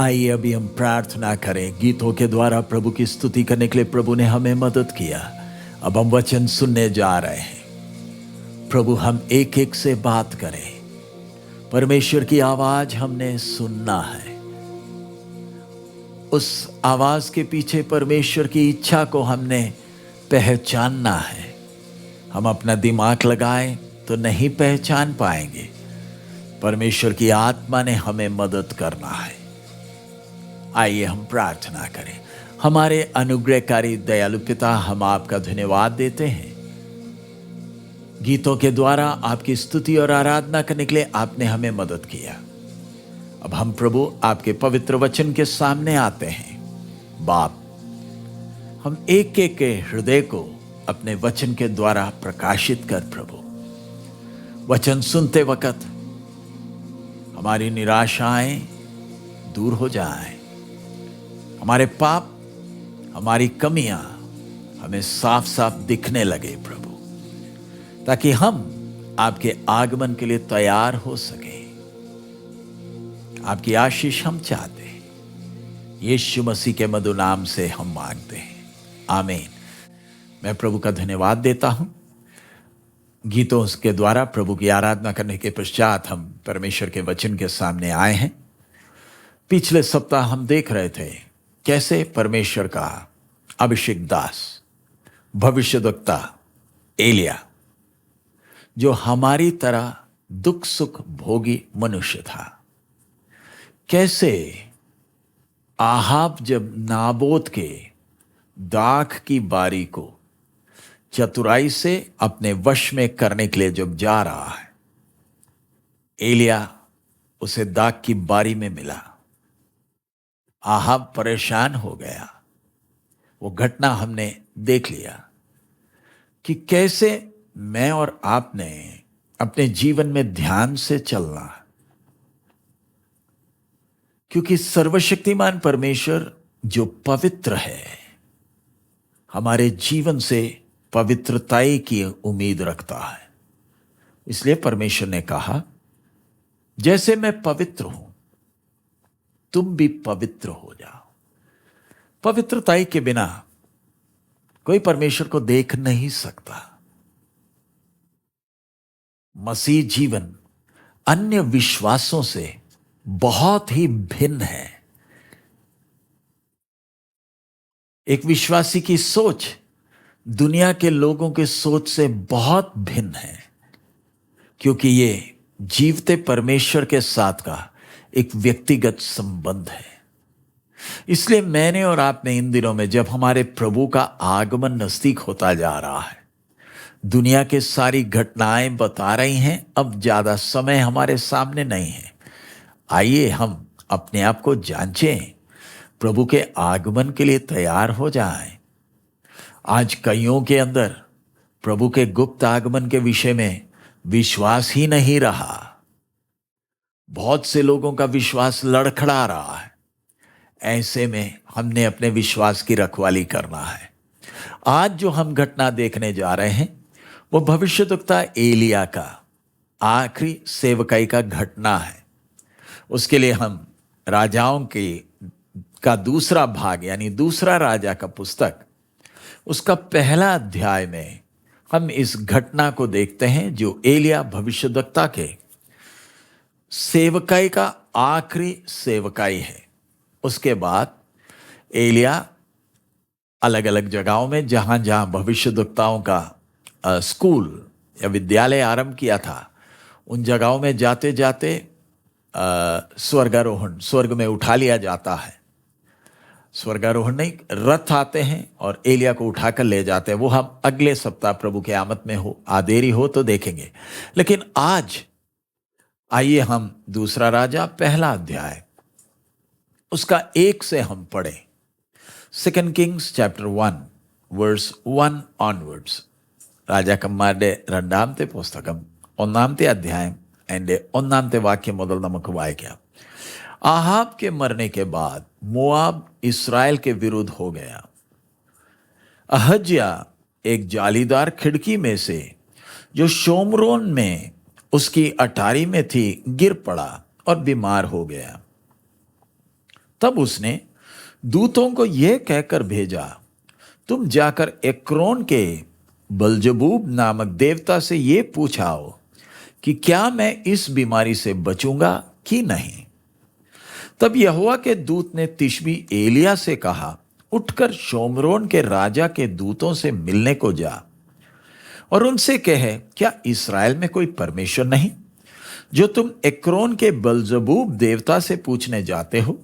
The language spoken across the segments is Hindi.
आइए अभी हम प्रार्थना करें। गीतों के द्वारा प्रभु की स्तुति करने के लिए प्रभु ने हमें मदद किया। अब हम वचन सुनने जा रहे हैं। प्रभु हम एक एक से बात करें। परमेश्वर की आवाज हमने सुनना है। उस आवाज के पीछे परमेश्वर की इच्छा को हमने पहचानना है। हम अपना दिमाग लगाएं तो नहीं पहचान पाएंगे। परमेश्वर की आत्मा ने हमें मदद करना है। आइए हम प्रार्थना करें। हमारे अनुग्रहकारी दयालु पिता, हम आपका धन्यवाद देते हैं। गीतों के द्वारा आपकी स्तुति और आराधना करने के लिए आपने हमें मदद किया। अब हम प्रभु आपके पवित्र वचन के सामने आते हैं। बाप, हम एक एक के हृदय को अपने वचन के द्वारा प्रकाशित कर प्रभु। वचन सुनते वक्त हमारी निराशाएं दूर हो जाएं। हमारे पाप, हमारी कमियां हमें साफ साफ दिखने लगे प्रभु, ताकि हम आपके आगमन के लिए तैयार हो सके। आपकी आशीष हम चाहते हैं। यीशु मसीह के मधुर नाम से हम मांगते हैं, आमीन। मैं प्रभु का धन्यवाद देता हूं। गीतों के द्वारा प्रभु की आराधना करने के पश्चात हम परमेश्वर के वचन के सामने आए हैं। पिछले सप्ताह हम देख रहे थे कैसे परमेश्वर का अभिषेक दास, भविष्यद्वक्ता एलिया, जो हमारी तरह दुख सुख भोगी मनुष्य था, कैसे आहाब जब नाबोत के दाख की बारी को चतुराई से अपने वश में करने के लिए जब जा रहा है, एलिया उसे दाख की बारी में मिला। आहाब परेशान हो गया। वो घटना हमने देख लिया कि कैसे मैं और आपने अपने जीवन में ध्यान से चलना, क्योंकि सर्वशक्तिमान परमेश्वर जो पवित्र है, हमारे जीवन से पवित्रताई की उम्मीद रखता है। इसलिए परमेश्वर ने कहा, जैसे मैं पवित्र हूं तुम भी पवित्र हो जाओ। पवित्रताई के बिना कोई परमेश्वर को देख नहीं सकता। मसीह जीवन अन्य विश्वासों से बहुत ही भिन्न है। एक विश्वासी की सोच दुनिया के लोगों के सोच से बहुत भिन्न है, क्योंकि ये जीवते परमेश्वर के साथ का एक व्यक्तिगत संबंध है। इसलिए मैंने और आपने इन दिनों में, जब हमारे प्रभु का आगमन नजदीक होता जा रहा है, दुनिया के सारी घटनाएं बता रही हैं, अब ज्यादा समय हमारे सामने नहीं है। आइए हम अपने आप को जांचें, प्रभु के आगमन के लिए तैयार हो जाएं। आज कईयों के अंदर प्रभु के गुप्त आगमन के विषय में विश्वास ही नहीं रहा। बहुत से लोगों का विश्वास लड़खड़ा रहा है। ऐसे में हमने अपने विश्वास की रखवाली करना है। आज जो हम घटना देखने जा रहे हैं वो भविष्यद्वक्ता एलिया का आखिरी सेवकाई का घटना है। उसके लिए हम राजाओं का दूसरा भाग, यानी दूसरा राजा का पुस्तक, उसका पहला अध्याय में हम इस घटना को देखते हैं, जो एलिया भविष्यद्वक्ता के सेवकाई का आखिरी सेवकाई है। उसके बाद एलिया अलग अलग जगहों में, जहां जहां भविष्यद्वक्ताओं का स्कूल या विद्यालय आरंभ किया था, उन जगहों में जाते जाते स्वर्गारोहण, स्वर्ग में उठा लिया जाता है। स्वर्गारोहण नहीं, रथ आते हैं और एलिया को उठाकर ले जाते हैं। वो हम अगले सप्ताह प्रभु के आमद में हो, देरी हो तो देखेंगे। लेकिन आज आइए हम दूसरा राजा पहला अध्याय, उसका 1 से हम पढ़ें। 2 Kings chapter 1 verse 1 onwards. രാജാക്കന്മാരുടെ രണ്ടാമത്തെ പുസ്തകം 1-ാമത്തെ അധ്യായം അതിൻ്റെ 1-ാമത്തെ വാക്യം മുതൽ നമുക്ക് വായിക്കാം। आहाब के मरने के बाद मोआब इस्राएल के विरुद्ध हो गया। अहज्या एक जालीदार खिड़की में से जो शोमरोन में उसकी अटारी में थी गिर पड़ा और बीमार हो गया। तब उसने दूतों को यह कहकर भेजा, तुम जाकर एक्रोन के बलजबूब नामक देवता से यह पूछाओ कि क्या मैं इस बीमारी से बचूंगा कि नहीं। तब यहोवा के दूत ने तिशबी एलिया से कहा, उठकर शोमरोन के राजा के दूतों से मिलने को जा और उनसे कहे, क्या इस्राएल में कोई परमेश्वर नहीं जो तुम एक्रोन के बलजबूब देवता से पूछने जाते हो।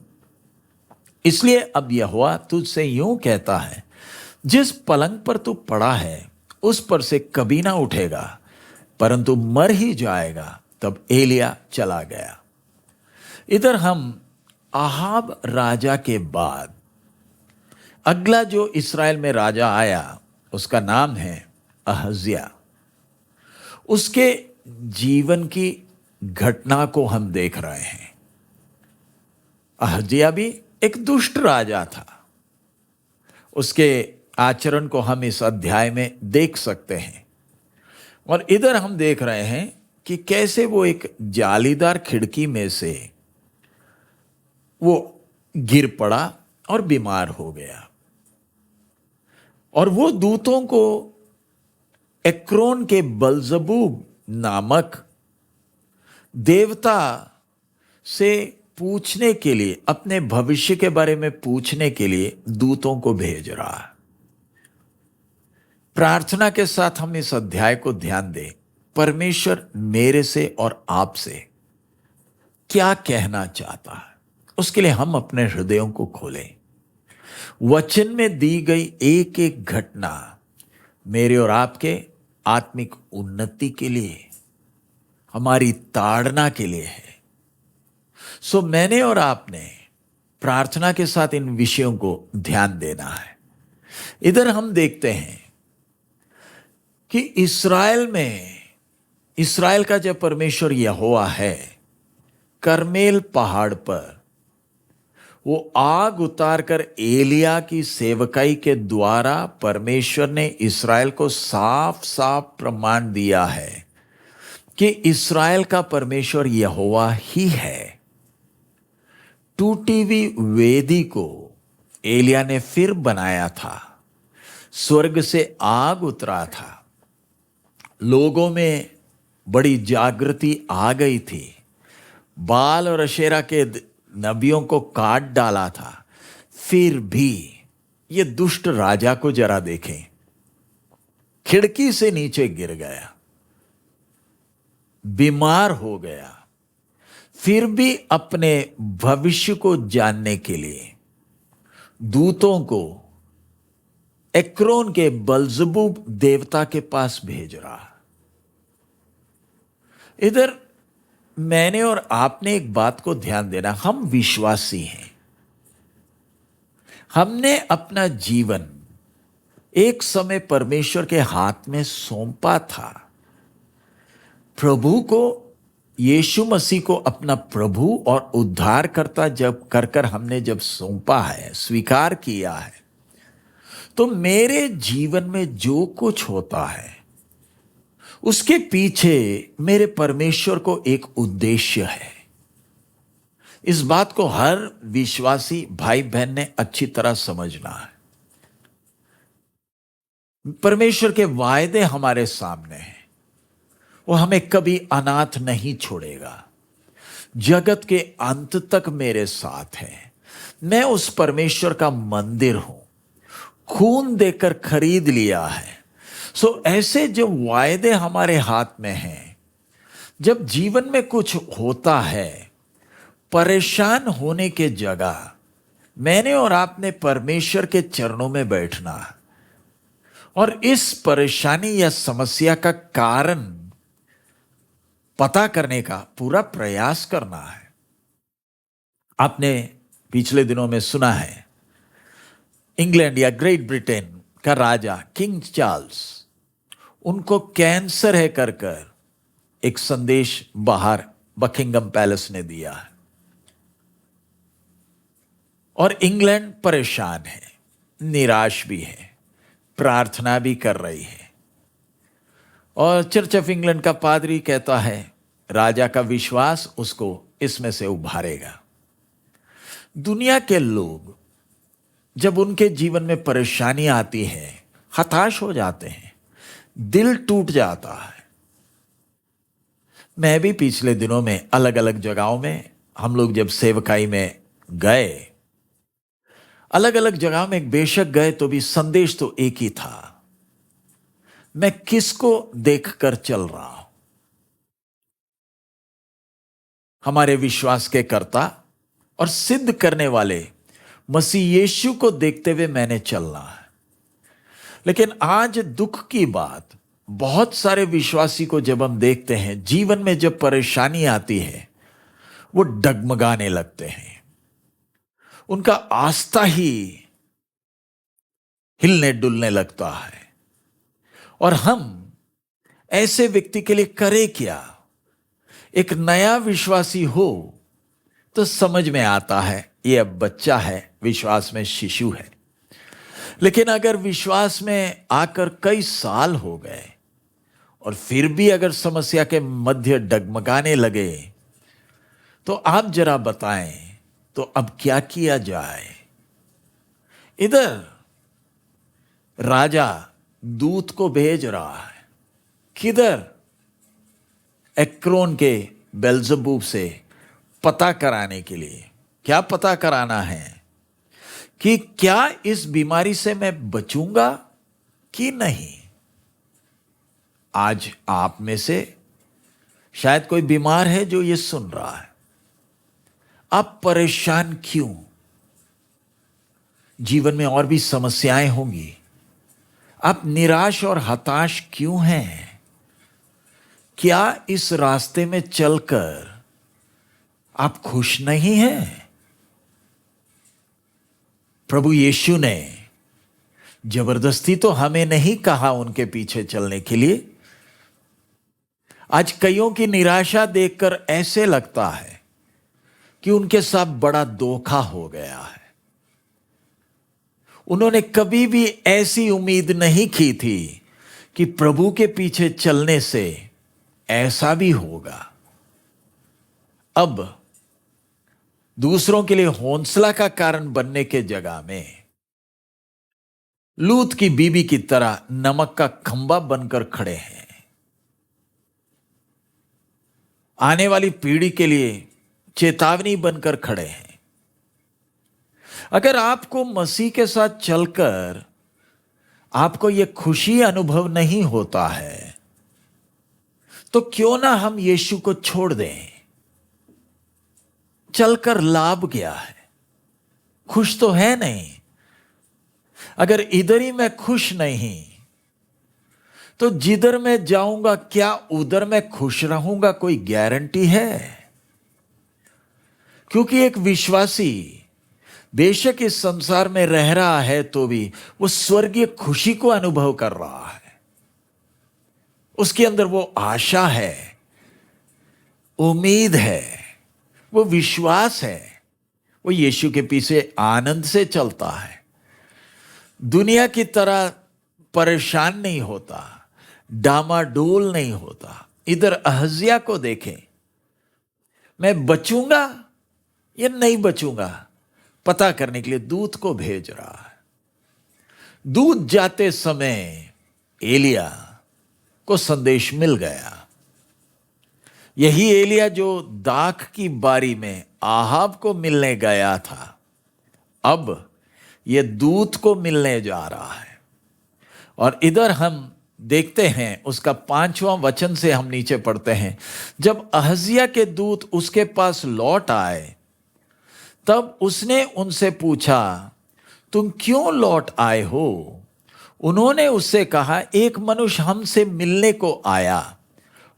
इसलिए अब यहोवा तुझसे यूं कहता है, जिस पलंग पर तू पड़ा है उस पर से कभी ना उठेगा, परंतु मर ही जाएगा। तब एलिया चला गया। इधर हम आहाब राजा के बाद अगला जो इस्राएल में राजा आया उसका नाम है अहज्या। उसके जीवन की घटना को हम देख रहे हैं। अहज्या भी एक दुष्ट राजा था। उसके आचरण को हम इस अध्याय में देख सकते हैं। और इधर हम देख रहे हैं कि कैसे वो एक जालीदार खिड़की में से वो गिर पड़ा और बीमार हो गया। और वो दूतों को एक्रोन के बलजबूब नामक देवता से पूछने के लिए, अपने भविष्य के बारे में पूछने के लिए दूतों को भेज रहा है। प्रार्थना के साथ हम इस अध्याय को ध्यान दें। परमेश्वर मेरे से और आपसे क्या कहना चाहता है, उसके लिए हम अपने हृदयों को खोलें। वचन में दी गई एक एक घटना मेरे और आपके आत्मिक उन्नति के लिए, हमारी ताड़ना के लिए है। सो मैंने और आपने प्रार्थना के साथ इन विषयों को ध्यान देना है। इधर हम देखते हैं कि इस्राएल का जब परमेश्वर यहोवा है, करमेल पहाड़ पर वो आग उतार कर एलिया की सेवकाई के द्वारा परमेश्वर ने इस्राएल को साफ साफ प्रमाण दिया है कि इस्राएल का परमेश्वर यहोवा ही है। टूटी हुई वेदी को एलिया ने फिर बनाया था। स्वर्ग से आग उतरा था। लोगों में बड़ी जागृति आ गई थी। बाल और अशेरा के नबियों को काट डाला था। फिर भी ये दुष्ट राजा को जरा देखें, खिड़की से नीचे गिर गया, बीमार हो गया। फिर भी अपने भविष्य को जानने के लिए दूतों को एक्रोन के बलजबूब देवता के पास भेज रहा। इधर मैंने और आपने एक बात को ध्यान देना, हम विश्वासी हैं। हमने अपना जीवन एक समय परमेश्वर के हाथ में सौंपा था। प्रभु को, यीशु मसीह को अपना प्रभु और उद्धारकर्ता जब हमने जब सौंपा है, स्वीकार किया है, तो मेरे जीवन में जो कुछ होता है उसके पीछे मेरे परमेश्वर को एक उद्देश्य है। इस बात को हर विश्वासी भाई बहन ने अच्छी तरह समझना है। परमेश्वर के वायदे हमारे सामने हैं। वो हमें कभी अनाथ नहीं छोड़ेगा। जगत के अंत तक मेरे साथ है। मैं उस परमेश्वर का मंदिर हूं, खून देकर खरीद लिया है। सो ऐसे जो वायदे हमारे हाथ में हैं, जब जीवन में कुछ होता है, परेशान होने के जगह मैंने और आपने परमेश्वर के चरणों में बैठना और इस परेशानी या समस्या का कारण पता करने का पूरा प्रयास करना है। आपने पिछले दिनों में सुना है, इंग्लैंड या ग्रेट ब्रिटेन का राजा किंग चार्ल्स, उनको कैंसर है कर एक संदेश बाहर बकिंगम पैलेस ने दिया है और इंग्लैंड परेशान है, निराश भी है, प्रार्थना भी कर रही है। और चर्च ऑफ इंग्लैंड का पादरी कहता है राजा का विश्वास उसको इसमें से उभारेगा। दुनिया के लोग जब उनके जीवन में परेशानी आती है, हताश हो जाते हैं, दिल टूट जाता है। मैं भी पिछले दिनों में अलग अलग जगहों में, हम लोग जब सेवकाई में गए, अलग अलग जगह में बेशक गए तो भी संदेश तो एक ही था, मैं किसको देखकर चल रहा हूं। हमारे विश्वास के कर्ता और सिद्ध करने वाले मसीह यीशु को देखते हुए मैंने चलना है। लेकिन आज दुख की बात, बहुत सारे विश्वासी को जब हम देखते हैं, जीवन में जब परेशानी आती है, वो डगमगाने लगते हैं, उनका आस्था ही हिलने डुलने लगता है। और हम ऐसे व्यक्ति के लिए करें क्या? एक नया विश्वासी हो तो समझ में आता है ये अब बच्चा है, विश्वास में शिशु है। लेकिन अगर विश्वास में आकर कई साल हो गए और फिर भी अगर समस्या के मध्य डगमगाने लगे, तो आप जरा बताएं, तो अब क्या किया जाए? इधर राजा दूत को भेज रहा है, किधर एक्रोन के बेल्जबूब से पता कराने के लिए। क्या पता कराना है? कि क्या इस बीमारी से मैं बचूंगा कि नहीं। आज आप में से शायद कोई बीमार है जो ये सुन रहा है। आप परेशान क्यों? जीवन में और भी समस्याएं होंगी। आप निराश और हताश क्यों हैं? क्या इस रास्ते में चलकर आप खुश नहीं हैं? प्रभु यीशु ने जबरदस्ती तो हमें नहीं कहा उनके पीछे चलने के लिए। आज कईयों की निराशा देखकर ऐसे लगता है कि उनके साथ बड़ा धोखा हो गया है। उन्होंने कभी भी ऐसी उम्मीद नहीं की थी कि प्रभु के पीछे चलने से ऐसा भी होगा। अब दूसरों के लिए हौसला का कारण बनने के जगह में लूत की बीबी की तरह नमक का खंबा बनकर खड़े हैं। आने वाली पीढ़ी के लिए चेतावनी बनकर खड़े हैं। अगर आपको मसीह के साथ चलकर आपको यह खुशी अनुभव नहीं होता है, तो क्यों ना हम यीशु को छोड़ दें। चलकर लाभ क्या है? खुश तो है नहीं। अगर इधर ही मैं खुश नहीं, तो जिधर मैं जाऊंगा क्या उधर मैं खुश रहूंगा? कोई गारंटी है? क्योंकि एक विश्वासी बेशक इस संसार में रह रहा है तो भी वो स्वर्गीय खुशी को अनुभव कर रहा है। उसके अंदर वो आशा है, उम्मीद है, वो विश्वास है। वो यीशु के पीछे आनंद से चलता है। दुनिया की तरह परेशान नहीं होता, डामाडोल नहीं होता। इधर अहज्या को देखें, मैं बचूंगा या नहीं बचूंगा, पता करने के लिए दूत को भेज रहा है। दूत जाते समय एलिया को संदेश मिल गया। यही एलिया जो दाख की बारी में आहाब को मिलने गया था, अब यह दूत को मिलने जा रहा है। और इधर हम देखते हैं, उसका 5वां वचन से हम नीचे पढ़ते हैं। जब अहज्या के दूत उसके पास लौट आए, तब उसने उनसे पूछा, तुम क्यों लौट आए हो? उन्होंने उससे कहा, एक मनुष्य हमसे मिलने को आया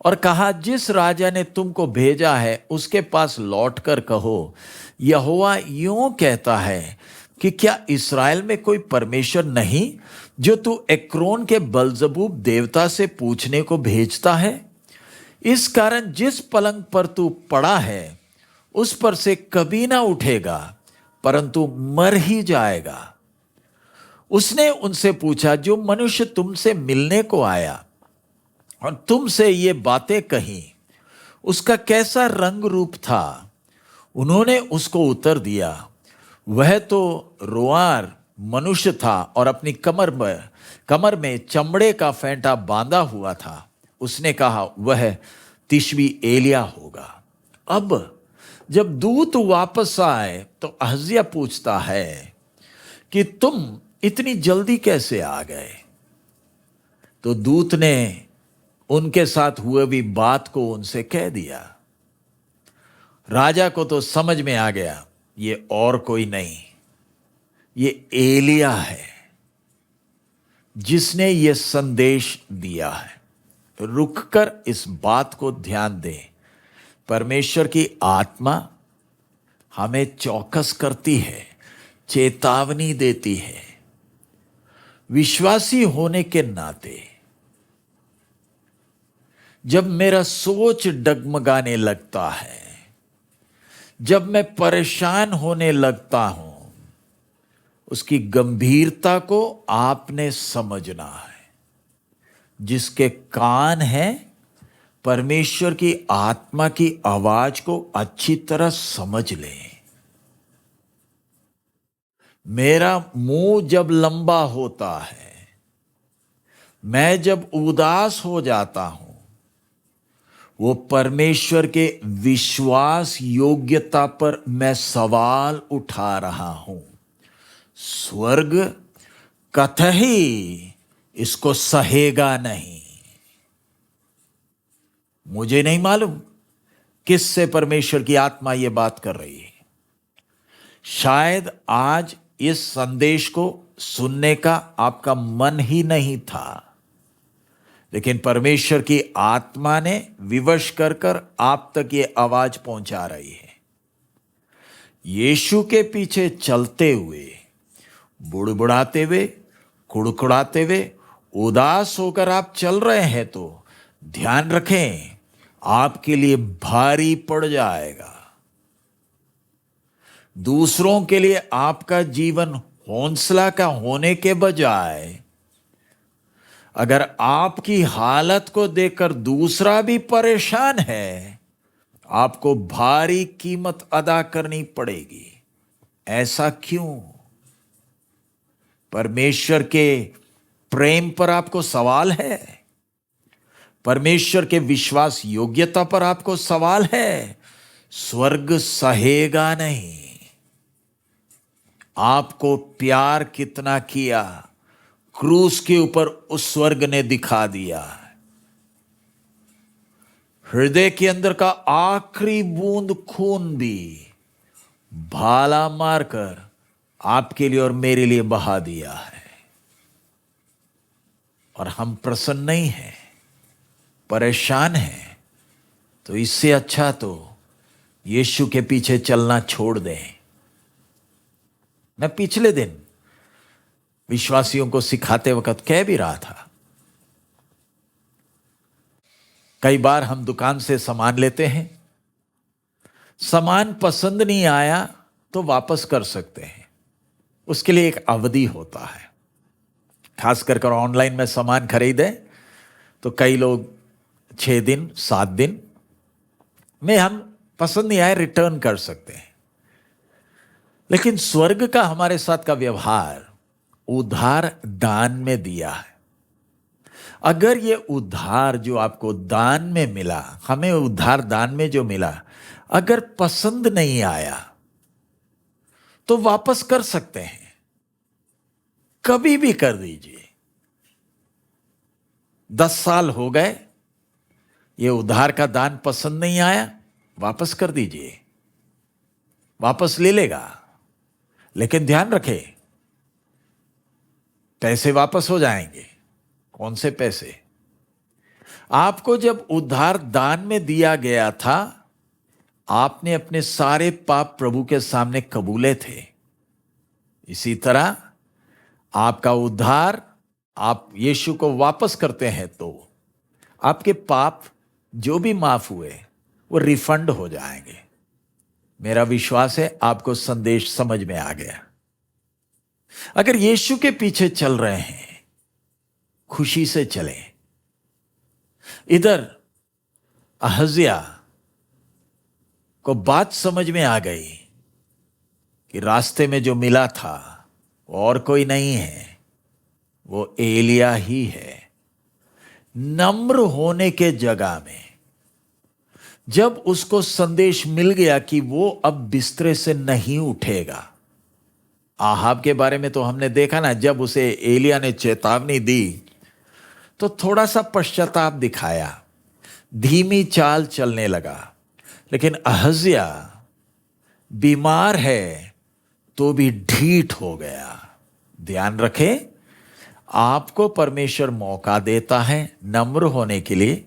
और कहा, जिस राजा ने तुमको भेजा है उसके पास लौटकर कहो, यहोवा यूं कहता है कि क्या इस्राएल में कोई परमेश्वर नहीं जो तू एक्रोन के बलजबूब देवता से पूछने को भेजता है? इस कारण जिस पलंग पर तू पड़ा है उस पर से कभी ना उठेगा, परंतु मर ही जाएगा। उसने उनसे पूछा, जो मनुष्य तुमसे मिलने को आया और तुमसे ये बातें कही, उसका कैसा रंग रूप था? उन्होंने उसको उत्तर दिया, वह तो रोआर मनुष्य था और अपनी कमर में चमड़े का फेंटा बांधा हुआ था। उसने कहा, वह तिशबी एलिया होगा। अब जब दूत वापस आए तो अहज्या पूछता है कि तुम इतनी जल्दी कैसे आ गए। तो दूत ने उनके साथ हुए भी बात को उनसे कह दिया। राजा को तो समझ में आ गया, ये और कोई नहीं, ये एलिया है जिसने ये संदेश दिया है। रुककर इस बात को ध्यान दें। परमेश्वर की आत्मा हमें चौकस करती है, चेतावनी देती है। विश्वासी होने के नाते जब मेरा सोच डगमगाने लगता है, जब मैं परेशान होने लगता हूं, उसकी गंभीरता को आपने समझना है। जिसके कान हैं, परमेश्वर की आत्मा की आवाज को अच्छी तरह समझ लें। मेरा मुंह जब लंबा होता है, मैं जब उदास हो जाता हूं, वो परमेश्वर के विश्वास योग्यता पर मैं सवाल उठा रहा हूं। स्वर्ग कतई इसको सहेगा नहीं। मुझे नहीं मालूम किससे परमेश्वर की आत्मा ये बात कर रही है। शायद आज इस संदेश को सुनने का आपका मन ही नहीं था, लेकिन परमेश्वर की आत्मा ने विवश कर कर आप तक ये आवाज पहुंचा रही है। यीशु के पीछे चलते हुए, बुड़बुड़ाते हुए, कुड़कुड़ाते हुए, उदास होकर आप चल रहे हैं तो ध्यान रखें, आपके लिए भारी पड़ जाएगा। दूसरों के लिए आपका जीवन हौसला का होने के बजाय अगर आपकी हालत को देखकर दूसरा भी परेशान है, आपको भारी कीमत अदा करनी पड़ेगी। ऐसा क्यों? परमेश्वर के प्रेम पर आपको सवाल है, परमेश्वर के विश्वास योग्यता पर आपको सवाल है। स्वर्ग सहेगा नहीं। आपको प्यार कितना किया, क्रूस के ऊपर उस स्वर्ग ने दिखा दिया। हृदय के अंदर का आखिरी बूंद खून भी भाला मारकर आपके लिए और मेरे लिए बहा दिया है। और हम प्रसन्न नहीं हैं, परेशान हैं, तो इससे अच्छा तो यीशु के पीछे चलना छोड़ दें। मैं पिछले दिन विश्वासियों को सिखाते वक्त कह भी रहा था, कई बार हम दुकान से सामान लेते हैं, सामान पसंद नहीं आया तो वापस कर सकते हैं। उसके लिए एक अवधि होता है। खास कर ऑनलाइन में सामान खरीदे तो कई लोग 6 दिन 7 दिन में हम पसंद नहीं आए रिटर्न कर सकते हैं। लेकिन स्वर्ग का हमारे साथ का व्यवहार उधार दान में दिया है। अगर ये उधार जो आपको दान में मिला, हमें उधार दान में जो मिला, अगर पसंद नहीं आया तो वापस कर सकते हैं, कभी भी कर दीजिए। 10 साल हो गए, ये उधार का दान पसंद नहीं आया, वापस कर दीजिए, वापस ले लेगा। लेकिन ध्यान रखें, पैसे वापस हो जाएंगे। कौन से पैसे? आपको जब उधार दान में दिया गया था, आपने अपने सारे पाप प्रभु के सामने कबूले थे। इसी तरह आपका उद्धार आप यीशु को वापस करते हैं तो आपके पाप जो भी माफ हुए वो रिफंड हो जाएंगे। मेरा विश्वास है आपको संदेश समझ में आ गया। अगर यीशु के पीछे चल रहे हैं, खुशी से चलें। इधर अहज्या को बात समझ में आ गई, कि रास्ते में जो मिला था वो और कोई नहीं है, वो एलिया ही है। नम्र होने के जगह में जब उसको संदेश मिल गया कि वो अब बिस्तरे से नहीं उठेगा। आहाब के बारे में तो हमने देखा ना, जब उसे एलिया ने चेतावनी दी तो थोड़ा सा पश्चाताप दिखाया, धीमी चाल चलने लगा। लेकिन अहज्या बीमार है तो भी ढीठ हो गया। ध्यान रखें, आपको परमेश्वर मौका देता है नम्र होने के लिए,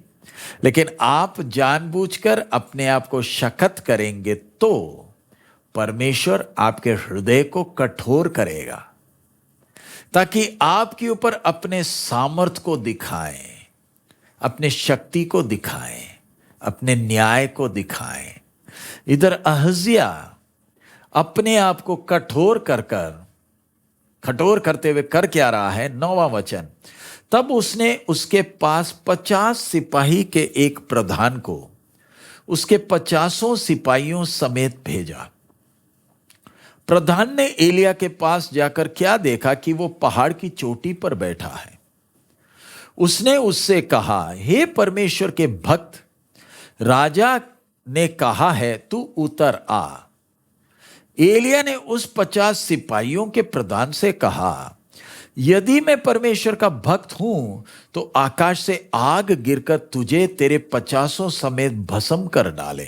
लेकिन आप जानबूझकर अपने आप को शक्त करेंगे तो परमेश्वर आपके हृदय को कठोर करेगा, ताकि आपके ऊपर अपने सामर्थ्य को दिखाएं, अपने शक्ति को दिखाएं, अपने न्याय को दिखाएं। इधर अहज्या अपने आप को कठोर करते हुए कर क्या रहा है? 9वां वचन, तब उसने उसके पास 50 सिपाही के एक प्रधान को उसके 50 सिपाहियों समेत भेजा। प्रधान ने एलिया के पास जाकर क्या देखा कि वो पहाड़ की चोटी पर बैठा है। उसने उससे कहा, हे परमेश्वर के भक्त, राजा ने कहा है तू उतर आ। एलिया ने उस 50 सिपाहियों के प्रधान से कहा, यदि मैं परमेश्वर का भक्त हूं तो आकाश से आग गिरकर तुझे तेरे 50 समेत भस्म कर डाले।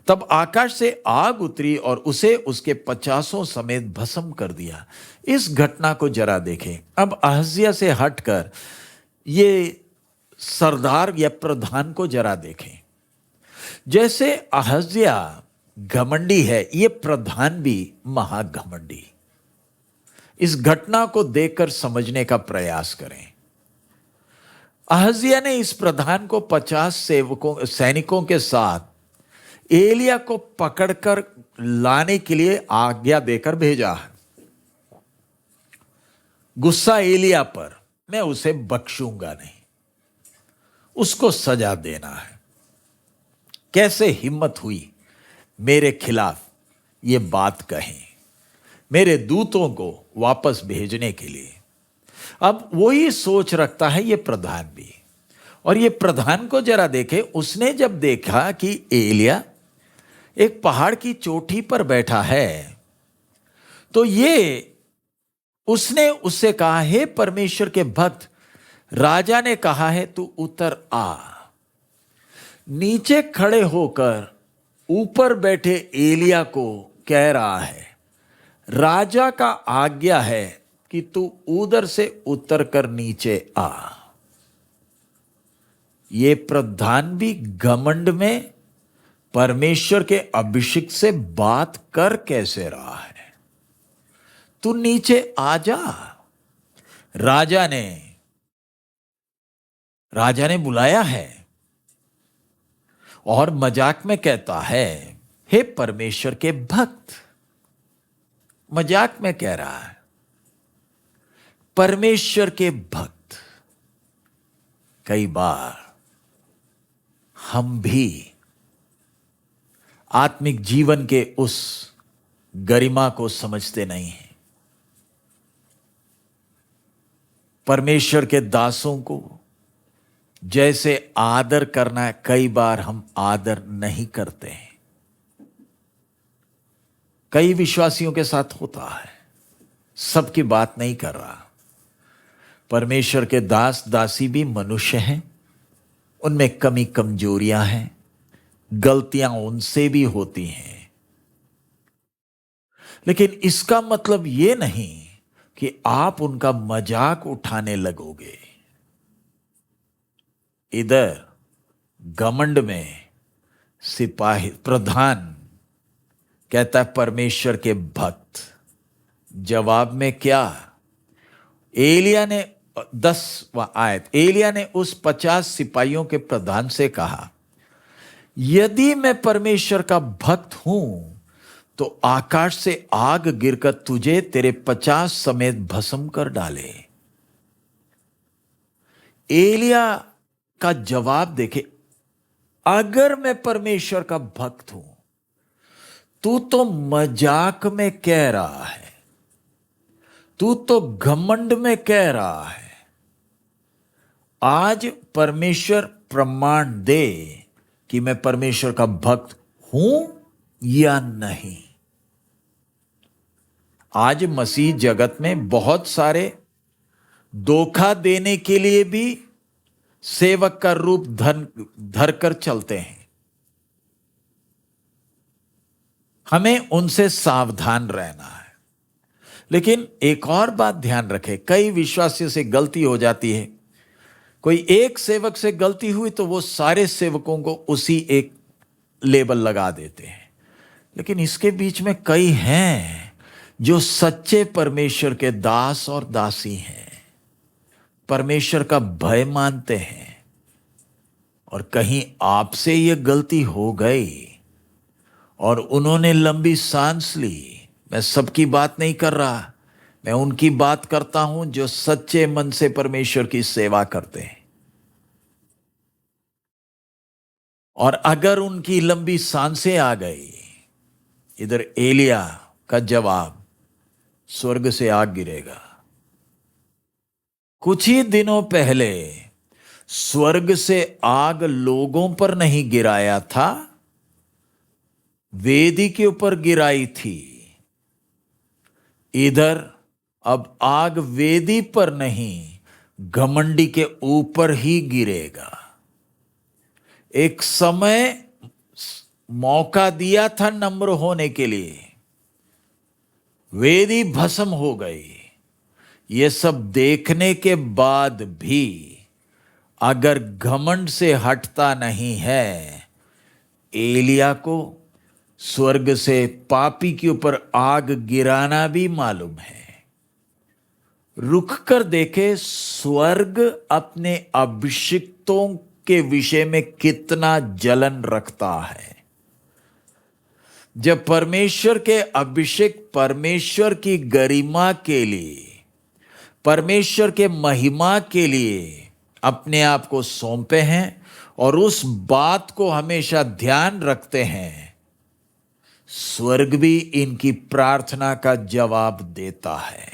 तब आकाश से आग उतरी और उसे उसके 50 समेत भस्म कर दिया। इस घटना को जरा देखें। अब अहज्या से हटकर ये सरदार या प्रधान को जरा देखें। जैसे अहज्या घमंडी है, ये प्रधान भी महाघमंडी। इस घटना को देखकर समझने का प्रयास करें। अहज्या ने इस प्रधान को 50 सैनिकों के साथ एलिया को पकड़कर लाने के लिए आज्ञा देकर भेजा है। गुस्सा एलिया पर, मैं उसे बख्शूंगा नहीं, उसको सजा देना है। कैसे हिम्मत हुई मेरे खिलाफ ये बात कहें, मेरे दूतों को वापस भेजने के लिए। अब वही सोच रखता है ये प्रधान भी। और ये प्रधान को जरा देखे, उसने जब देखा कि एलिया एक पहाड़ की चोटी पर बैठा है तो उसने उससे कहा, हे परमेश्वर के भक्त, राजा ने कहा है तू उतर आ। नीचे खड़े होकर ऊपर बैठे एलिया को कह रहा है, राजा का आज्ञा है कि तू उधर से उतर कर नीचे आ। ये प्रधान भी घमंड में परमेश्वर के अभिषेक से बात कर कैसे रहा है? तू नीचे आ जा। राजा ने बुलाया है और मजाक में कहता है, हे परमेश्वर के भक्त। मजाक में कह रहा है, परमेश्वर के भक्त। कई बार हम भी आत्मिक जीवन के उस गरिमा को समझते नहीं हैं। परमेश्वर के दासों को जैसे आदर करना है, कई बार हम आदर नहीं करते हैं। कई विश्वासियों के साथ होता है, सबकी बात नहीं कर रहा। परमेश्वर के दास दासी भी मनुष्य हैं, उनमें कमी कमजोरियां हैं, गलतियां उनसे भी होती हैं। लेकिन इसका मतलब यह नहीं कि आप उनका मजाक उठाने लगोगे। इधर घमंड में सिपाही प्रधान कहता है परमेश्वर के भक्त। जवाब में क्या? एलिया ने 10वां आयत, एलिया ने उस 50 सिपाहियों के प्रधान से कहा, यदि मैं परमेश्वर का भक्त हूं तो आकाश से आग गिरकर तुझे तेरे 50 समेत भस्म कर डाले। एलिया का जवाब देखे, अगर मैं परमेश्वर का भक्त हूं तू तो मजाक में कह रहा है, तू तो घमंड में कह रहा है। आज परमेश्वर प्रमाण दे कि मैं परमेश्वर का भक्त हूं या नहीं। आज मसीह जगत में बहुत सारे धोखा देने के लिए भी सेवक का रूप धर कर चलते हैं। हमें उनसे सावधान रहना है। लेकिन एक और बात ध्यान रखें, कई विश्वासियों से गलती हो जाती है। कोई एक सेवक से गलती हुई तो वो सारे सेवकों को उसी एक लेबल लगा देते हैं। लेकिन इसके बीच में कई हैं जो सच्चे परमेश्वर के दास और दासी हैं, परमेश्वर का भय मानते हैं, और कहीं आपसे ये गलती हो गई और उन्होंने लंबी सांस ली। मैं सबकी बात नहीं कर रहा, मैं उनकी बात करता हूं जो सच्चे मन से परमेश्वर की सेवा करते हैं। और अगर उनकी लंबी सांसें आ गई, इधर एलिया का जवाब, स्वर्ग से आग गिरेगा। कुछ ही दिनों पहले स्वर्ग से आग लोगों पर नहीं गिराया था, वेदी के ऊपर गिराई थी। इधर अब आग वेदी पर नहीं, घमंडी के ऊपर ही गिरेगा। एक समय मौका दिया था नम्र होने के लिए, वेदी भस्म हो गई। ये सब देखने के बाद भी अगर घमंड से हटता नहीं है, एलिया को स्वर्ग से पापी के ऊपर आग गिराना भी मालूम है। रुक कर देखे स्वर्ग अपने अभिषिक्तों के विषय में कितना जलन रखता है। जब परमेश्वर के अभिषेक परमेश्वर की गरिमा के लिए, परमेश्वर के महिमा के लिए अपने आप को सौंपे हैं और उस बात को हमेशा ध्यान रखते हैं, स्वर्ग भी इनकी प्रार्थना का जवाब देता है।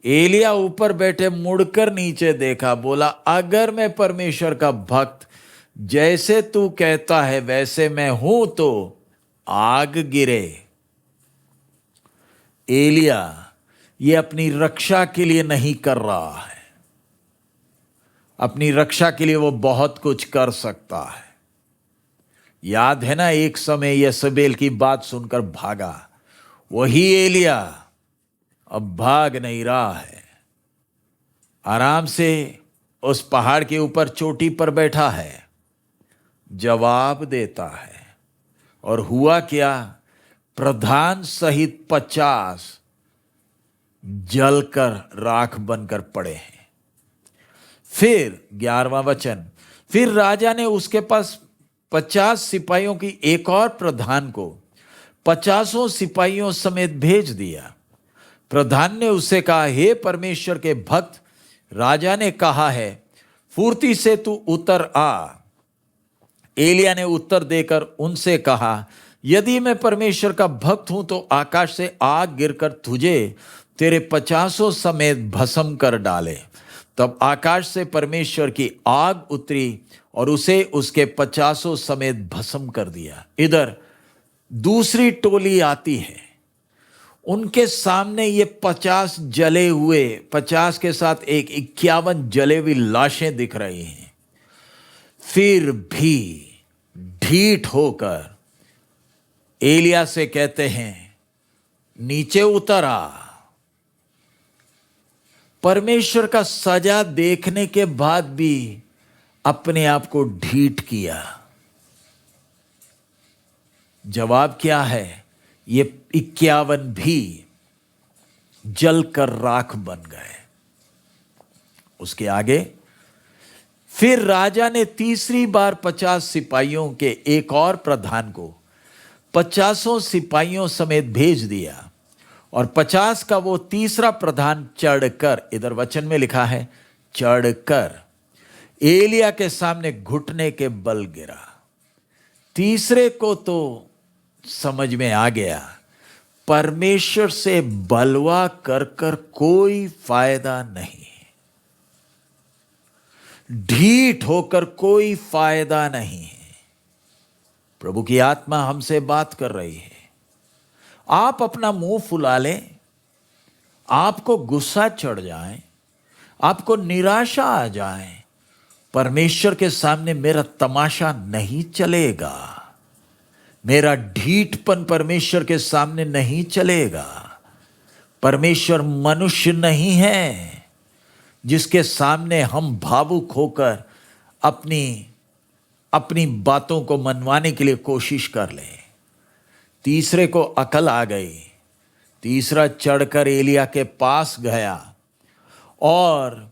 एलिया ऊपर बैठे मुड़कर नीचे देखा, बोला अगर मैं परमेश्वर का भक्त जैसे तू कहता है वैसे मैं हूं तो आग गिरे। एलिया ये अपनी रक्षा के लिए नहीं कर रहा है, अपनी रक्षा के लिए वो बहुत कुछ कर सकता है। याद है ना, एक समय यशबेल की बात सुनकर भागा, वही एलिया अब भाग नहीं रहा है, आराम से उस पहाड़ के ऊपर चोटी पर बैठा है, जवाब देता है। और हुआ क्या, प्रधान सहित 50 जलकर राख बनकर पड़े हैं। फिर 11वां वचन, फिर राजा ने उसके पास 50 सिपाहियों की एक और प्रधान को 50 सिपाहियों समेत भेज दिया। प्रधान ने उससे कहा, हे परमेश्वर के भक्त, राजा ने कहा है फुर्ती से तू उतर आ। एलिया ने उत्तर देकर उनसे कहा, यदि मैं परमेश्वर का भक्त हूं तो आकाश से आग गिरकर तुझे तेरे 50 समेत भस्म कर डाले। तब आकाश से परमेश्वर की आग उतरी और उसे उसके 50 समेत भस्म कर दिया। इधर दूसरी टोली आती है, उनके सामने ये 50 जले हुए, 50 के साथ एक 51 जले हुई लाशें दिख रही हैं। फिर भी ढीठ होकर एलिया से कहते हैं, नीचे उतर आ। परमेश्वर का सजा देखने के बाद भी अपने आप को ढीठ किया। जवाब क्या है, ये 51 भी जलकर राख बन गए। उसके आगे फिर राजा ने तीसरी बार 50 सिपाहियों के एक और प्रधान को 50 सिपाहियों समेत भेज दिया और 50 का वो तीसरा प्रधान चढ़कर, इधर वचन में लिखा है चढ़कर, एलिया के सामने घुटने के बल गिरा। तीसरे को तो समझ में आ गया, परमेश्वर से बलवा कर कर कोई फायदा नहीं, ढीठ होकर कोई फायदा नहीं है। प्रभु की आत्मा हमसे बात कर रही है। आप अपना मुंह फुला लें, आपको गुस्सा चढ़ जाए, आपको निराशा आ जाए, परमेश्वर के सामने मेरा तमाशा नहीं चलेगा, मेरा ढीठपन परमेश्वर के सामने नहीं चलेगा। परमेश्वर मनुष्य नहीं है जिसके सामने हम भावुक होकर अपनी बातों को मनवाने के लिए कोशिश कर लें। तीसरे को अकल आ गई। तीसरा चढ़कर एलिया के पास गया और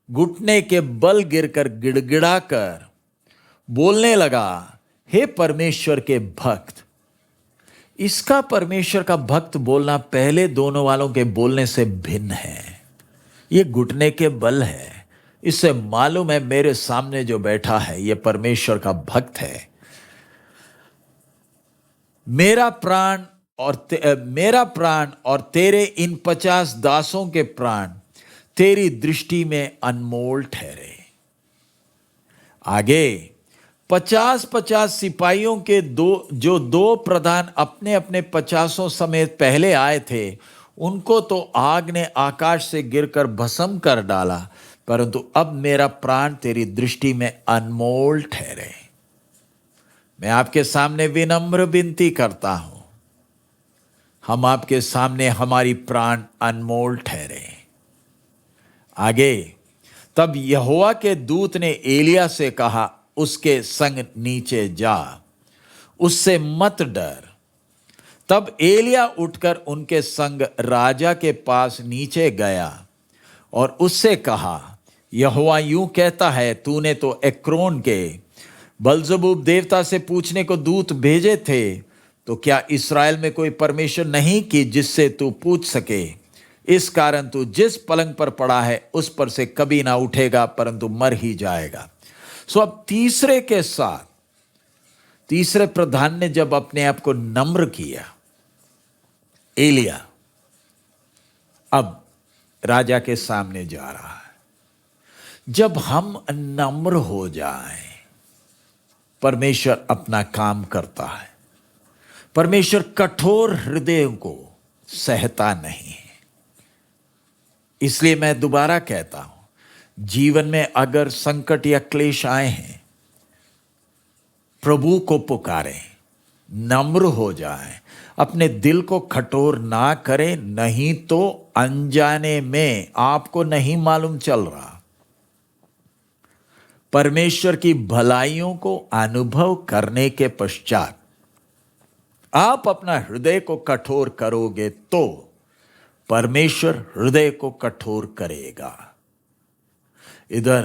घुटने के बल गिरकर गिड़गिड़ाकर बोलने लगा, हे परमेश्वर के भक्त। इसका परमेश्वर का भक्त बोलना पहले दोनों वालों के बोलने से भिन्न है। ये घुटने के बल है। इससे मालूम है मेरे सामने जो बैठा है ये परमेश्वर का भक्त है। मेरा प्राण और तेरे इन 50 दासों के प्राण तेरी दृष्टि में अनमोल ठहरे। आगे 50-50 सिपाहियों के दो प्रधान अपने अपने 50 समेत पहले आए थे, उनको तो आग ने आकाश से गिरकर भस्म कर डाला, परंतु अब मेरा प्राण तेरी दृष्टि में अनमोल ठहरे। मैं आपके सामने विनम्र विनती करता हूं, हम आपके सामने हमारी प्राण अनमोल ठहरे। आगे, तब यहोवा के दूत ने एलिया से कहा, उसके संग नीचे जा, उससे मत डर। तब एलिया उठकर उनके संग राजा के पास नीचे गया और उससे कहा, यहोवा यूं कहता है, तूने तो एक्रोन के बलजबूब देवता से पूछने को दूत भेजे थे, तो क्या इस्राएल में कोई परमेश्वर नहीं कि जिससे तू पूछ सके? इस कारण तू जिस पलंग पर पड़ा है उस पर से कभी ना उठेगा, परंतु मर ही जाएगा। सो अब तीसरे प्रधान ने जब अपने आप को नम्र किया, एलिया अब राजा के सामने जा रहा है। जब हम नम्र हो जाएं, परमेश्वर अपना काम करता है। परमेश्वर कठोर हृदयों को सहता नहीं है। इसलिए मैं दोबारा कहता हूं, जीवन में अगर संकट या क्लेश आए हैं, प्रभु को पुकारें, नम्र हो जाएं, अपने दिल को कठोर ना करें, नहीं तो अनजाने में आपको नहीं मालूम चल रहा, परमेश्वर की भलाइयों को अनुभव करने के पश्चात आप अपना हृदय को कठोर करोगे तो परमेश्वर हृदय को कठोर करेगा। इधर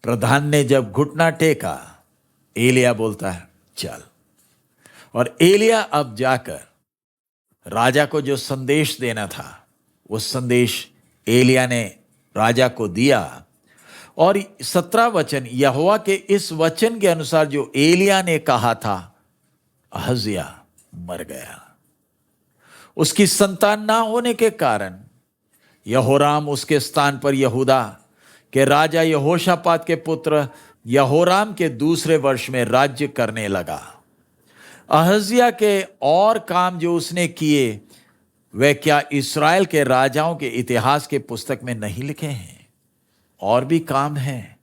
प्रधान ने जब घुटना टेका, एलिया बोलता है चल। और एलिया अब जाकर राजा को जो संदेश देना था, वो संदेश एलिया ने राजा को दिया। और 17 वचन, यहोवा के इस वचन के अनुसार जो एलिया ने कहा था, अहज्याह मर गया। उसकी संतान ना होने के कारण यहोराम उसके स्थान पर यहूदा के राजा यहोशापात के पुत्र यहोराम के दूसरे वर्ष में राज्य करने लगा। अहज्याह के और काम जो उसने किए, वे क्या इस्राएल के राजाओं के इतिहास के पुस्तक में नहीं लिखे हैं? और भी काम हैं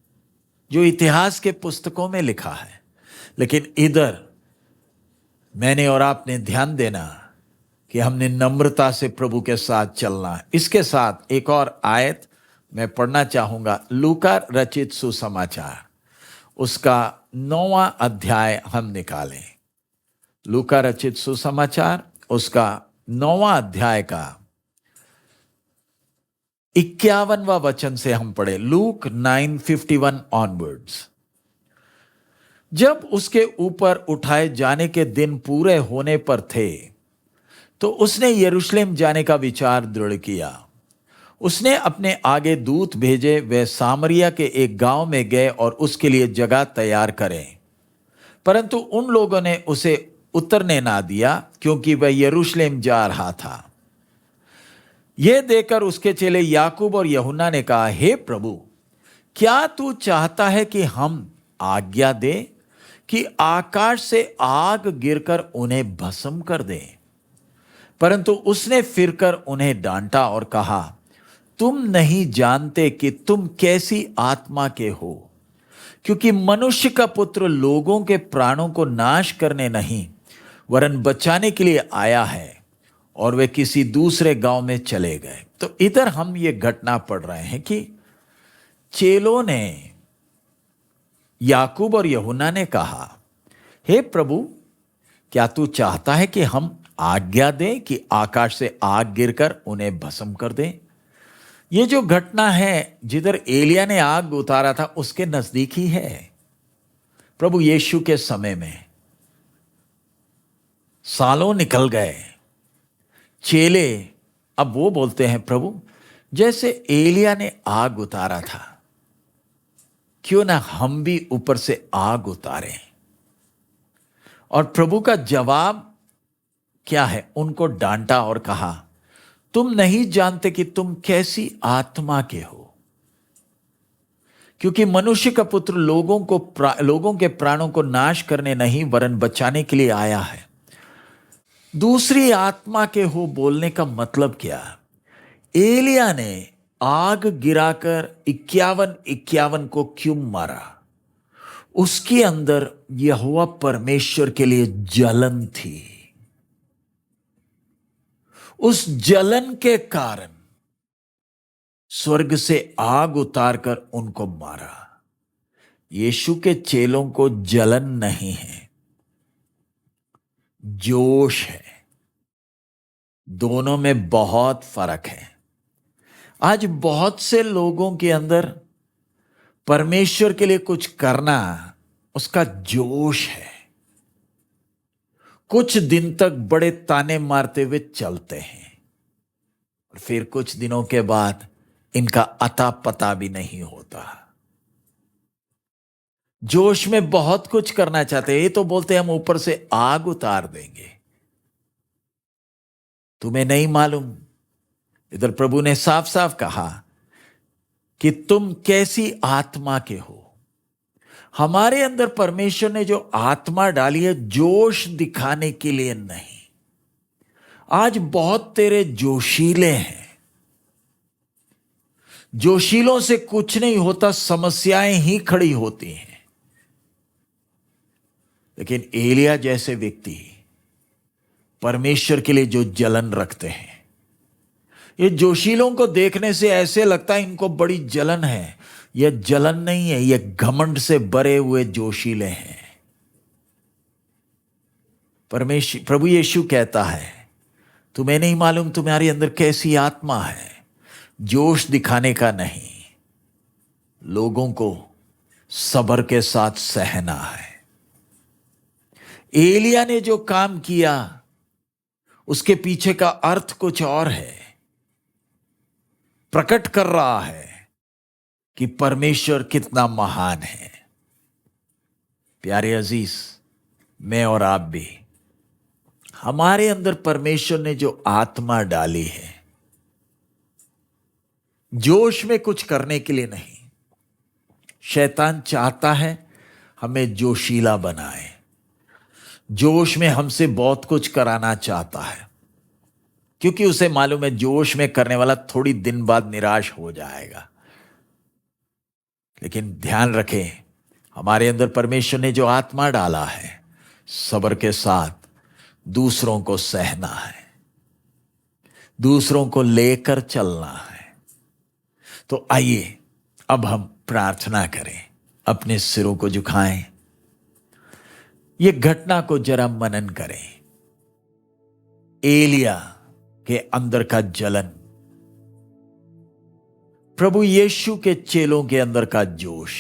जो इतिहास के पुस्तकों में लिखा है। लेकिन इधर मैंने और आपने ध्यान देना कि हमने नम्रता से प्रभु के साथ चलना। इसके साथ एक और आयत मैं पढ़ना चाहूंगा, लूका रचित सुसमाचार, उसका 9वां अध्याय हम निकालें। लूका रचित सुसमाचार उसका 9वां अध्याय का 51वां वचन से हम पढ़े। Look 9:51 onwards. जब उसके ऊपर उठाए जाने के दिन पूरे होने पर थे, तो उसने यरूशलेम जाने का विचार दृढ़ किया। उसने अपने आगे दूत भेजे, वे सामरिया के एक गांव में गए और उसके लिए जगह तैयार करें। परंतु उन लोगों ने उसे उतरने ना दिया, क्योंकि वह यरूशलेम जा रहा था। यह देखकर उसके चेले याकूब और यूहन्ना ने कहा, हे प्रभु, क्या तू चाहता है कि हम आज्ञा दे कि आकाश से आग गिरकर उन्हें भस्म कर दे? परंतु उसने फिरकर उन्हें डांटा और कहा, तुम नहीं जानते कि तुम कैसी आत्मा के हो, क्योंकि मनुष्य का पुत्र लोगों के प्राणों को नाश करने नहीं वरन बचाने के लिए आया है। और वे किसी दूसरे गांव में चले गए। तो इधर हम ये घटना पढ़ रहे हैं कि चेलों ने, याकूब और यूहन्ना ने कहा, हे प्रभु, क्या तू चाहता है कि हम आज्ञा दें कि आकाश से आग गिरकर उन्हें भस्म कर दें? ये जो घटना है जिधर एलिया ने आग उतारा था, उसके नजदीक ही है। प्रभु यीशु के समय में सालों निकल गए, चेले अब वो बोलते हैं, प्रभु, जैसे एलिया ने आग उतारा था, क्यों ना हम भी ऊपर से आग उतारें? और प्रभु का जवाब क्या है? उनको डांटा और कहा, तुम नहीं जानते कि तुम कैसी आत्मा के हो, क्योंकि मनुष्य का पुत्र लोगों के प्राणों को नाश करने नहीं वरन बचाने के लिए आया है। दूसरी आत्मा के हो बोलने का मतलब क्या? एलिया ने आग गिराकर 51 को क्यों मारा? उसके अंदर यहोवा परमेश्वर के लिए जलन थी। उस जलन के कारण स्वर्ग से आग उतारकर उनको मारा। यीशु के चेलों को जलन नहीं है, जोश है। दोनों में बहुत फर्क है। आज बहुत से लोगों के अंदर परमेश्वर के लिए कुछ करना, उसका जोश है। कुछ दिन तक बड़े ताने मारते हुए चलते हैं और फिर कुछ दिनों के बाद इनका अता पता भी नहीं होता। जोश में बहुत कुछ करना चाहते हैं। ये तो बोलते हैं हम ऊपर से आग उतार देंगे। तुम्हें नहीं मालूम, इधर प्रभु ने साफ साफ कहा कि तुम कैसी आत्मा के हो। हमारे अंदर परमेश्वर ने जो आत्मा डाली है, जोश दिखाने के लिए नहीं। आज बहुत तेरे जोशीले हैं। जोशीलों से कुछ नहीं होता, समस्याएं ही खड़ी होती हैं। लेकिन एलिया जैसे व्यक्ति परमेश्वर के लिए जो जलन रखते हैं, ये जोशीलों को देखने से ऐसे लगता है इनको बड़ी जलन है। यह जलन नहीं है, यह घमंड से भरे हुए जोशीले हैं। प्रभु यीशु कहता है, तुम्हें नहीं मालूम तुम्हारे अंदर कैसी आत्मा है। जोश दिखाने का नहीं, लोगों को सब्र के साथ सहना है। एलिया ने जो काम किया उसके पीछे का अर्थ कुछ और है। प्रकट कर रहा है कि परमेश्वर कितना महान है। प्यारे अजीज, मैं और आप भी, हमारे अंदर परमेश्वर ने जो आत्मा डाली है, जोश में कुछ करने के लिए नहीं। शैतान चाहता है हमें जोशीला बनाए, जोश में हमसे बहुत कुछ कराना चाहता है, क्योंकि उसे मालूम है जोश में करने वाला थोड़ी दिन बाद निराश हो जाएगा। लेकिन ध्यान रखें, हमारे अंदर परमेश्वर ने जो आत्मा डाला है, सब्र के साथ दूसरों को सहना है, दूसरों को लेकर चलना है। तो आइए अब हम प्रार्थना करें, अपने सिरों को झुकाएं, ये घटना को जरा मनन करें। एलिया के अंदर का जलन, प्रभु यीशु के चेलों के अंदर का जोश,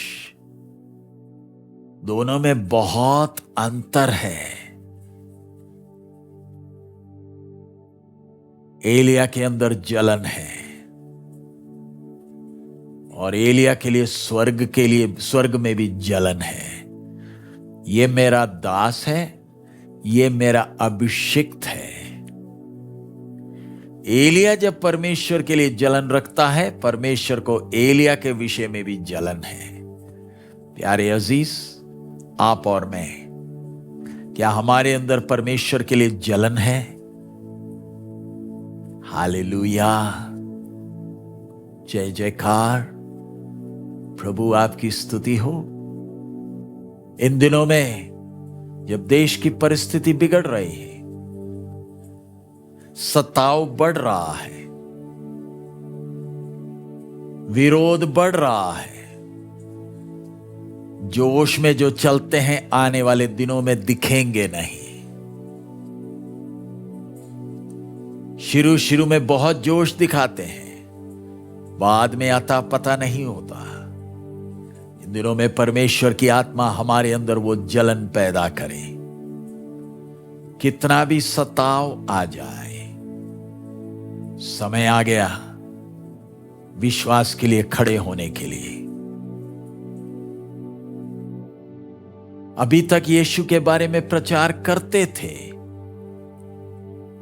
दोनों में बहुत अंतर है। एलिया के अंदर जलन है और एलिया के लिए स्वर्ग में भी जलन है। ये मेरा दास है, ये मेरा अभिषिक्त है। एलिया जब परमेश्वर के लिए जलन रखता है, परमेश्वर को एलिया के विषय में भी जलन है। प्यारे अजीज, आप और मैं, क्या हमारे अंदर परमेश्वर के लिए जलन है? हालेलुया, जय जयकार, प्रभु आपकी स्तुति हो। इन दिनों में जब देश की परिस्थिति बिगड़ रही है, सताव बढ़ रहा है, विरोध बढ़ रहा है, जोश में जो चलते हैं आने वाले दिनों में दिखेंगे नहीं। शुरू में बहुत जोश दिखाते हैं, बाद में आता पता नहीं होता। इन दिनों में परमेश्वर की आत्मा हमारे अंदर वो जलन पैदा करे। कितना भी सताव आ जाए, समय आ गया विश्वास के लिए खड़े होने के लिए। अभी तक यीशु के बारे में प्रचार करते थे,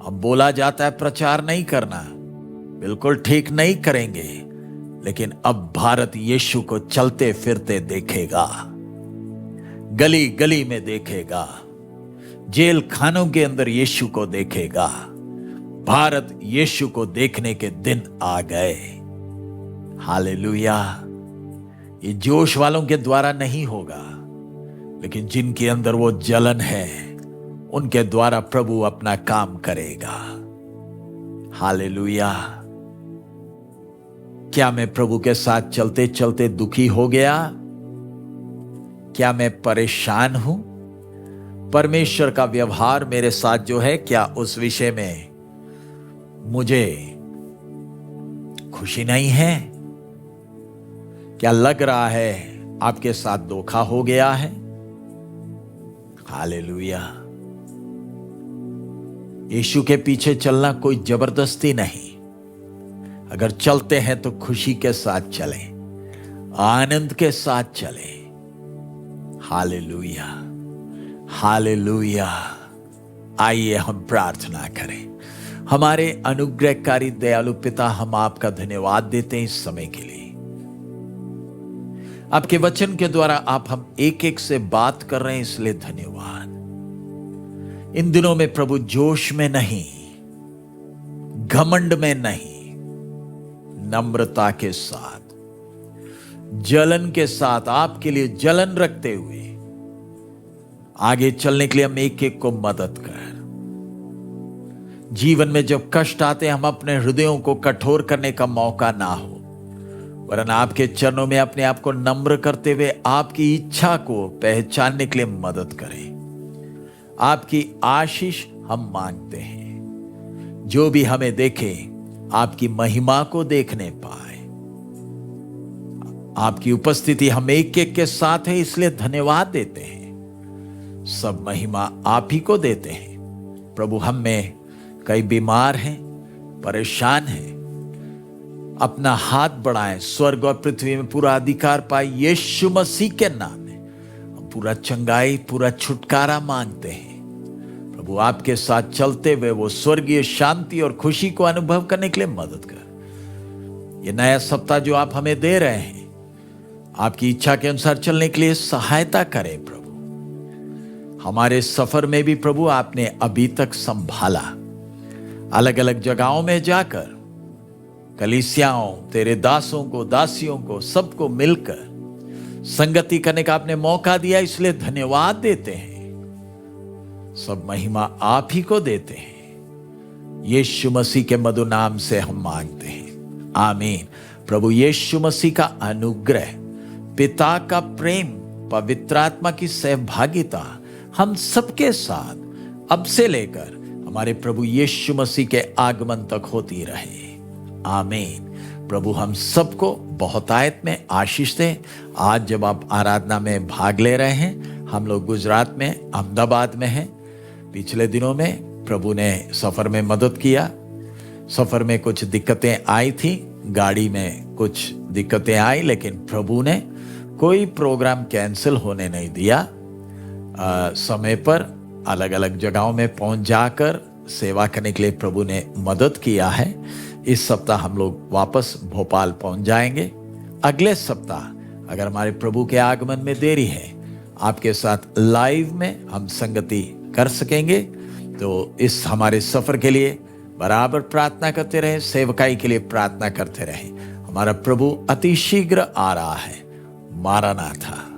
अब बोला जाता है प्रचार नहीं करना। बिल्कुल ठीक नहीं करेंगे, लेकिन अब भारत यीशु को चलते फिरते देखेगा, गली गली में देखेगा, जेल खानों के अंदर यीशु को देखेगा। भारत यीशु को देखने के दिन आ गए। हालेलुया। ये जोश वालों के द्वारा नहीं होगा, लेकिन जिनके अंदर वो जलन है, उनके द्वारा प्रभु अपना काम करेगा। हालेलुया। क्या मैं प्रभु के साथ चलते चलते दुखी हो गया? क्या मैं परेशान हूं? परमेश्वर का व्यवहार मेरे साथ जो है, क्या उस विषय में मुझे खुशी नहीं है? क्या लग रहा है आपके साथ धोखा हो गया है? हालेलुया। यीशु के पीछे चलना कोई जबरदस्ती नहीं। अगर चलते हैं तो खुशी के साथ चलें, आनंद के साथ चलें। Hallelujah, hallelujah. आइए हम प्रार्थना करें। हमारे अनुग्रहकारी दयालु पिता, हम आपका धन्यवाद देते हैं इस समय के लिए। आपके वचन के द्वारा आप हम एक एक से बात कर रहे हैं, इसलिए धन्यवाद। इन दिनों में प्रभु जोश में नहीं, घमंड में नहीं, नम्रता के साथ, जलन के साथ, आपके लिए जलन रखते हुए आगे चलने के लिए हम एक एक को मदद कर। जीवन में जब कष्ट आते हम अपने हृदयों को कठोर करने का मौका ना हो, वरन आपके चरणों में अपने आप को नम्र करते हुए आपकी इच्छा को पहचानने के लिए मदद करें। आपकी आशीष हम मांगते हैं। जो भी हमें देखे आपकी महिमा को देखने पाए। आपकी उपस्थिति हम एक एक के साथ है, इसलिए धन्यवाद देते हैं। सब महिमा आप ही को देते हैं। प्रभु, हम में कई बीमार हैं, परेशान हैं, अपना हाथ बढ़ाएं, स्वर्ग और पृथ्वी में पूरा अधिकार पाए यीशु मसीह के नाम में हम पूरा चंगाई, पूरा छुटकारा मांगते हैं। प्रभु, आपके साथ चलते हुए वो स्वर्गीय शांति और खुशी को अनुभव करने के लिए मदद कर। ये नया सप्ताह जो आप हमें दे रहे हैं, आपकी इच्छा के अनुसार चलने के लिए सहायता करें। प्रभु, हमारे सफर में भी प्रभु आपने अभी तक संभाला। अलग अलग जगहों में जाकर कलीसियाओं, तेरे दासों को, दासियों को, सबको मिलकर संगति करने का आपने मौका दिया, इसलिए धन्यवाद देते हैं। सब महिमा आप ही को देते हैं। यीशु मसीह के मधुर नाम से हम मांगते हैं, आमीन। प्रभु यीशु मसीह का अनुग्रह, पिता का प्रेम, पवित्र आत्मा की सहभागिता हम सबके साथ अब से लेकर हमारे प्रभु यीशु मसीह के आगमन तक होती रहे, आमीन। प्रभु हम सबको बहुतायत में आशीष दे। आज जब आप आराधना में भाग ले रहे हैं, हम लोग गुजरात में, अहमदाबाद में हैं। पिछले दिनों में प्रभु ने सफर में मदद किया। सफर में कुछ दिक्कतें आई थी, गाड़ी में कुछ दिक्कतें आई, लेकिन प्रभु ने कोई प्रोग्राम कैंसिल होने नहीं दिया। समय पर अलग अलग जगहों में पहुंच जाकर सेवा करने के लिए प्रभु ने मदद किया है। इस सप्ताह हम लोग वापस भोपाल पहुंच जाएंगे। अगले सप्ताह अगर हमारे प्रभु के आगमन में देरी है, आपके साथ लाइव में हम संगति कर सकेंगे। तो इस हमारे सफर के लिए बराबर प्रार्थना करते रहे, सेवकाई के लिए प्रार्थना करते रहे। हमारा प्रभु अति शीघ्र आ रहा है। मारानाथा।